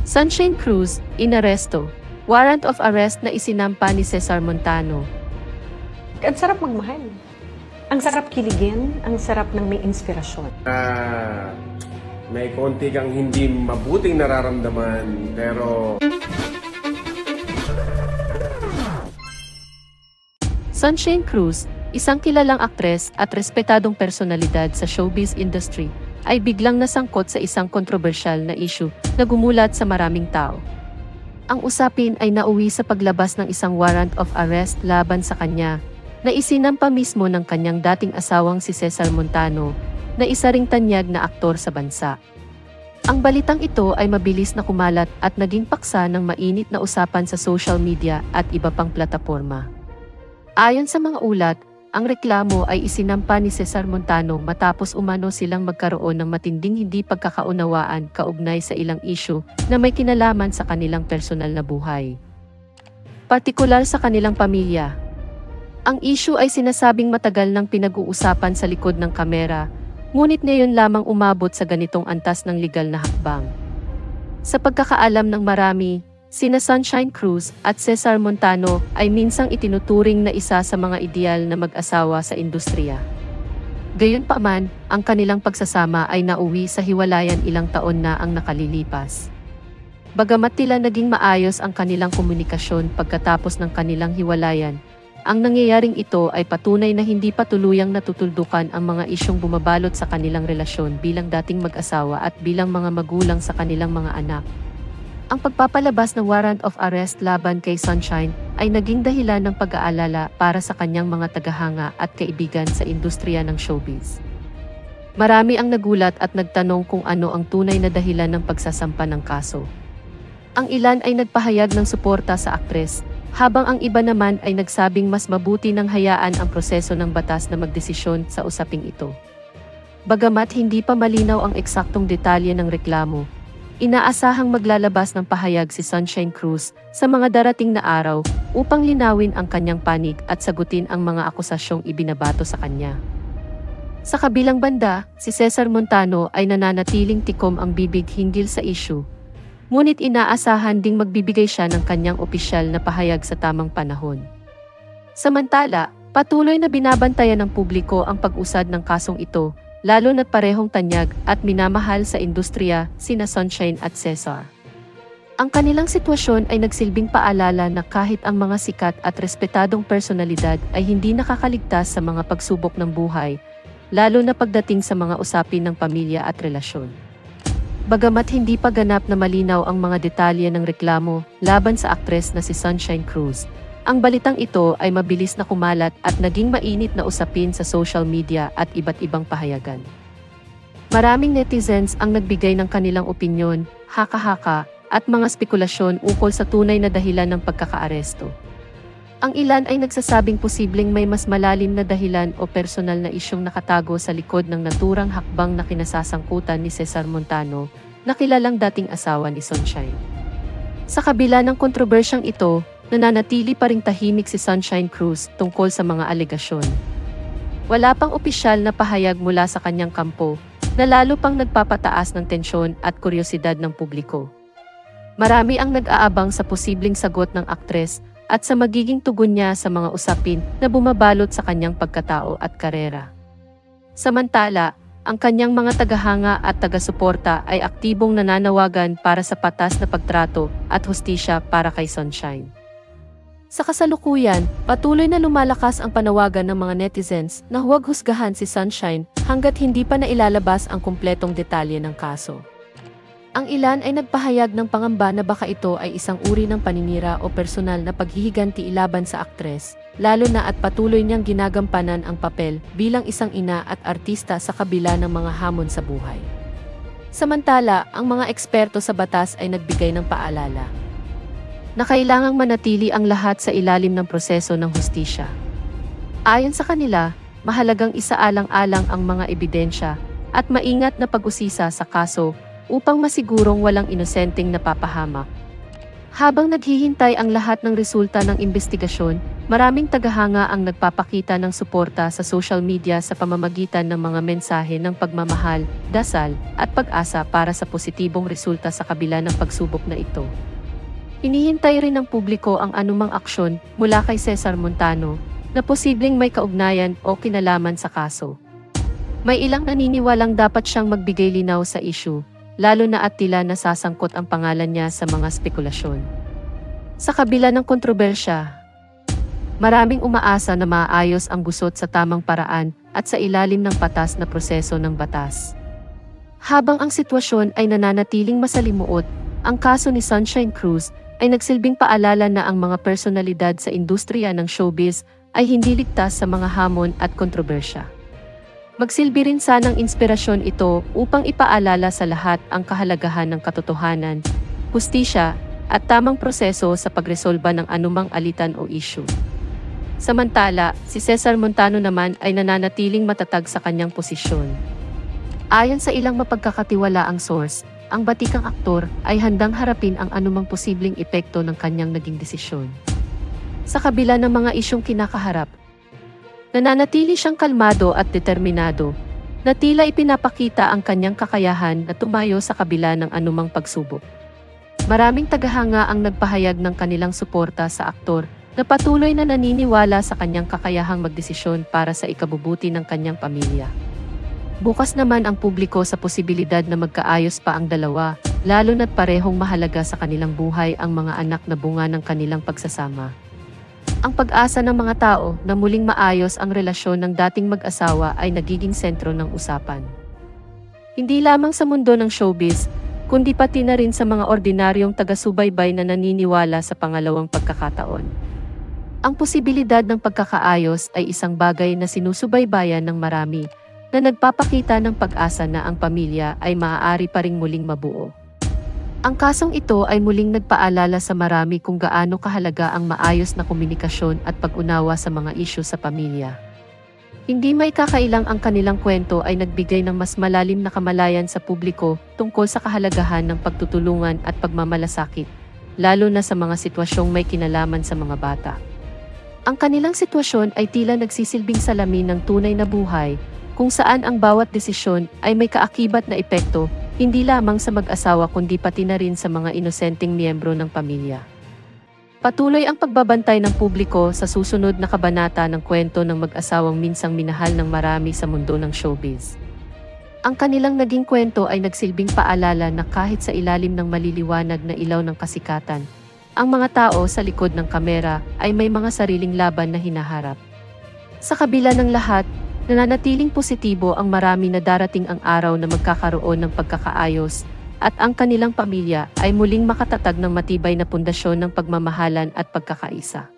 Sunshine Cruz, inaresto. Warrant of arrest na isinampa ni Cesar Montano. Ang sarap magmahal. Ang sarap kiligin, ang sarap ng may inspirasyon. May konti kang hindi mabuting nararamdaman, pero... Sunshine Cruz, isang kilalang aktres at respetadong personalidad sa showbiz industry, ay biglang nasangkot sa isang kontrobersyal na issue na gumulat sa maraming tao. Ang usapin ay nauwi sa paglabas ng isang warrant of arrest laban sa kanya, na isinampa mismo ng kanyang dating asawang si Cesar Montano, na isa ring tanyag na aktor sa bansa. Ang balitang ito ay mabilis na kumalat at naging paksa ng mainit na usapan sa social media at iba pang plataporma. Ayon sa mga ulat, ang reklamo ay isinampa ni Cesar Montano matapos umano silang magkaroon ng matinding hindi pagkakaunawaan kaugnay sa ilang issue na may kinalaman sa kanilang personal na buhay. Partikular sa kanilang pamilya. Ang issue ay sinasabing matagal nang pinag-uusapan sa likod ng kamera, ngunit ngayon lamang umabot sa ganitong antas ng legal na hakbang. Sa pagkakaalam ng marami, sina Sunshine Cruz at Cesar Montano ay minsang itinuturing na isa sa mga ideal na mag-asawa sa industriya. Gayunpaman, ang kanilang pagsasama ay nauwi sa hiwalayan ilang taon na ang nakalilipas. Bagamat tila naging maayos ang kanilang komunikasyon pagkatapos ng kanilang hiwalayan, ang nangyayaring ito ay patunay na hindi pa tuluyang natutuldukan ang mga isyong bumabalot sa kanilang relasyon bilang dating mag-asawa at bilang mga magulang sa kanilang mga anak. Ang pagpapalabas ng warrant of arrest laban kay Sunshine ay naging dahilan ng pag-aalala para sa kanyang mga tagahanga at kaibigan sa industriya ng showbiz. Marami ang nagulat at nagtanong kung ano ang tunay na dahilan ng pagsasampa ng kaso. Ang ilan ay nagpahayag ng suporta sa aktres, habang ang iba naman ay nagsabing mas mabuti nang hayaan ang proseso ng batas na magdesisyon sa usaping ito. Bagamat hindi pa malinaw ang eksaktong detalye ng reklamo, inaasahang maglalabas ng pahayag si Sunshine Cruz sa mga darating na araw upang linawin ang kanyang panig at sagutin ang mga akusasyong ibinabato sa kanya. Sa kabilang banda, si Cesar Montano ay nananatiling tikom ang bibig hinggil sa issue, ngunit inaasahan ding magbibigay siya ng kanyang opisyal na pahayag sa tamang panahon. Samantala, patuloy na binabantayan ng publiko ang pag-usad ng kasong ito, lalo na't parehong tanyag at minamahal sa industriya sina Sunshine at Cesar. Ang kanilang sitwasyon ay nagsilbing paalala na kahit ang mga sikat at respetadong personalidad ay hindi nakakaligtas sa mga pagsubok ng buhay, lalo na pagdating sa mga usapin ng pamilya at relasyon. Bagamat hindi pa ganap na malinaw ang mga detalye ng reklamo laban sa aktres na si Sunshine Cruz, ang balitang ito ay mabilis na kumalat at naging mainit na usapin sa social media at iba't ibang pahayagan. Maraming netizens ang nagbigay ng kanilang opinyon, haka-haka, at mga spekulasyon ukol sa tunay na dahilan ng pagkakaaresto. Ang ilan ay nagsasabing posibleng may mas malalim na dahilan o personal na isyong nakatago sa likod ng naturang hakbang na kinasasangkutan ni Cesar Montano, na kilalang dating asawa ni Sunshine. Sa kabila ng kontrobersyang ito, nananatili pa ring tahimik si Sunshine Cruz tungkol sa mga alegasyon. Wala pang opisyal na pahayag mula sa kanyang kampo, na lalo pang nagpapataas ng tensyon at kuryosidad ng publiko. Marami ang nag-aabang sa posibleng sagot ng aktres at sa magiging tugon niya sa mga usapin na bumabalot sa kanyang pagkatao at karera. Samantala, ang kanyang mga tagahanga at taga-suporta ay aktibong nananawagan para sa patas na pagtrato at hustisya para kay Sunshine. Sa kasalukuyan, patuloy na lumalakas ang panawagan ng mga netizens na huwag husgahan si Sunshine hanggat hindi pa nailalabas ang kumpletong detalye ng kaso. Ang ilan ay nagpahayag ng pangamba na baka ito ay isang uri ng paninira o personal na paghihiganti ilaban sa aktres, lalo na at patuloy niyang ginagampanan ang papel bilang isang ina at artista sa kabila ng mga hamon sa buhay. Samantala, ang mga eksperto sa batas ay nagbigay ng paalala na kailangang manatili ang lahat sa ilalim ng proseso ng hustisya. Ayon sa kanila, mahalagang isaalang-alang ang mga ebidensya at maingat na pag-usisa sa kaso upang masigurong walang inosenteng napapahamak. Habang naghihintay ang lahat ng resulta ng investigasyon, Maraming tagahanga ang nagpapakita ng suporta sa social media sa pamamagitan ng mga mensahe ng pagmamahal, dasal, at pag-asa para sa positibong resulta sa kabila ng pagsubok na ito. Hinihintay rin ng publiko ang anumang aksyon mula kay Cesar Montano na posibleng may kaugnayan o kinalaman sa kaso. May ilang naniniwalang dapat siyang magbigay linaw sa issue, lalo na at tila nasasangkot ang pangalan niya sa mga spekulasyon. Sa kabila ng kontrobersya, maraming umaasa na maayos ang gusot sa tamang paraan at sa ilalim ng patas na proseso ng batas. Habang ang sitwasyon ay nananatiling masalimuot, ang kaso ni Sunshine Cruz ay nagsilbing paalala na ang mga personalidad sa industriya ng showbiz ay hindi ligtas sa mga hamon at kontrobersya. Magsilbi rin sanang inspirasyon ito upang ipaalala sa lahat ang kahalagahan ng katotohanan, hustisya, at tamang proseso sa pagresolba ng anumang alitan o issue. Samantala, si Cesar Montano naman ay nananatiling matatag sa kanyang posisyon. Ayon sa ilang mapagkakatiwalaang source, ang batikang aktor ay handang harapin ang anumang posibleng epekto ng kanyang naging desisyon. Sa kabila ng mga isyong kinakaharap, nananatili siyang kalmado at determinado, na tila ipinapakita ang kanyang kakayahan na tumayo sa kabila ng anumang pagsubok. Maraming tagahanga ang nagpahayag ng kanilang suporta sa aktor, na patuloy na naniniwala sa kanyang kakayahang magdesisyon para sa ikabubuti ng kanyang pamilya. Bukas naman ang publiko sa posibilidad na magkaayos pa ang dalawa, lalo na't parehong mahalaga sa kanilang buhay ang mga anak na bunga ng kanilang pagsasama. Ang pag-asa ng mga tao na muling maayos ang relasyon ng dating mag-asawa ay nagiging sentro ng usapan. Hindi lamang sa mundo ng showbiz, kundi pati na rin sa mga ordinaryong taga-subaybay na naniniwala sa pangalawang pagkakataon. Ang posibilidad ng pagkakaayos ay isang bagay na sinusubaybayan ng marami, na nagpapakita ng pag-asa na ang pamilya ay maaari pa ring muling mabuo. Ang kasong ito ay muling nagpaalala sa marami kung gaano kahalaga ang maayos na komunikasyon at pag-unawa sa mga isyu sa pamilya. Hindi may kakailang ang kanilang kwento ay nagbigay ng mas malalim na kamalayan sa publiko tungkol sa kahalagahan ng pagtutulungan at pagmamalasakit, lalo na sa mga sitwasyong may kinalaman sa mga bata. Ang kanilang sitwasyon ay tila nagsisilbing salamin ng tunay na buhay, kung saan ang bawat desisyon ay may kaakibat na epekto, hindi lamang sa mag-asawa kundi pati na rin sa mga inosenteng miyembro ng pamilya. Patuloy ang pagbabantay ng publiko sa susunod na kabanata ng kwento ng mag-asawang minsang minahal ng marami sa mundo ng showbiz. Ang kanilang naging kwento ay nagsilbing paalala na kahit sa ilalim ng maliliwanag na ilaw ng kasikatan, ang mga tao sa likod ng kamera ay may mga sariling laban na hinaharap. Sa kabila ng lahat, nananatiling positibo ang marami na darating ang araw na magkakaroon ng pagkakaayos at ang kanilang pamilya ay muling makatatag ng matibay na pundasyon ng pagmamahalan at pagkakaisa.